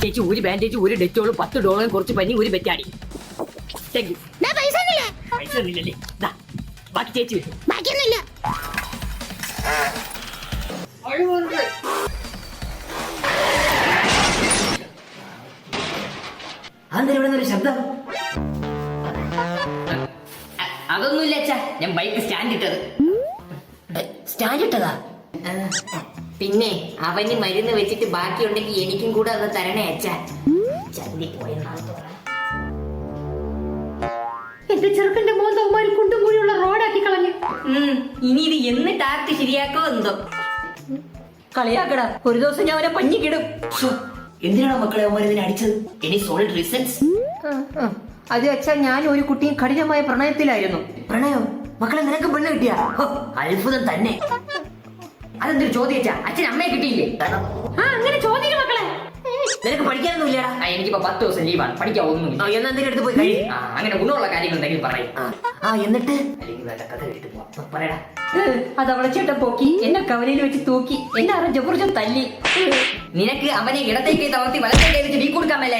ചേച്ചി ഒരു ബാൻഡേജ്, ഒരു ഡെറ്റോളും, $10 കുറച്ച് പനി, ഒരു ബെറ്റാടി. Thank you. പൈസ ഒന്നുമില്ലല്ലേ? ദാ, ബാക്കി ചേച്ചി വെച്ചു. അതെന്താ ഇവിടെ ഒരു ശബ്ദം? അതൊന്നുമില്ല അച്ഛാ, ഞാൻ ബൈക്ക് സ്റ്റാൻഡ് ഇട്ടത്. സ്റ്റാൻഡ് ഇട്ടതാ? പിന്നെ അവന് മരുന്ന് വെച്ചിട്ട് ബാക്കിയുണ്ടെങ്കിൽ എനിക്കും കൂടെ അത് തരണേ അച്ഛാ. ചന്തി പോയെന്നാണ് തോന്നുന്നത്. എന്റെ ചെറുക്കന്റെ മോന്തവന്മാര് കുണ്ടും കുഴിയുള്ള റോഡാക്കി കളഞ്ഞു. ഇനി ഇത് എന്നിട്ട് ആർട്ട് ശരിയാക്കോ എന്തോ. കളിയാക്കടാ, ഒരു ദിവസം ഞാൻ അവനെ പഞ്ഞിക്കിടും. എന്തിനാണോ മക്കളെ അവന്മാർ ഇതിനെ അടിച്ചത്? Any solid reasons? അത് വെച്ചാൽ ഞാൻ ഒരു കുട്ടിയും കഠിനമായ പ്രണയത്തിലായിരുന്നു. പ്രണയം? മക്കളെ നിനക്ക് പെണ്ണ് കിട്ടിയ? അത്ഭുതം തന്നെ. അതെന്തൊരു ചോദിച്ചാ? അച്ഛൻ അമ്മയെ കിട്ടിയില്ലേ? അങ്ങനെ ചോദിക്കും മക്കളെ. നിനക്ക് പഠിക്കാനൊന്നും ഇല്ലടാ? എനിക്കിപ്പോ 10 ദിവസം ലീവാണ്, പഠിക്കാൻ ഒന്നുമില്ല. എന്നാ എന്തെങ്കിലും എടുത്ത് പോയി കഴിയും. അങ്ങനെ ഗുണമുള്ള കാര്യങ്ങൾ ഉണ്ടെങ്കിൽ പറയും. എന്നിട്ട് അല്ലെങ്കിൽ വേണ്ട കഥ കേട്ട് പോവാം. പറയടാ. അത് അവളെ ചേട്ടൻ പോക്കി എന്നെ കവലയിൽ വെച്ച് തൂക്കി എന്നെ ജബർജം തല്ലി. നിനക്ക് അവനെ ഇടത്തേക്ക് തളർത്തി വലത്തേക്ക് വെച്ച് നീ കൊടുക്കാൻ മേലെ.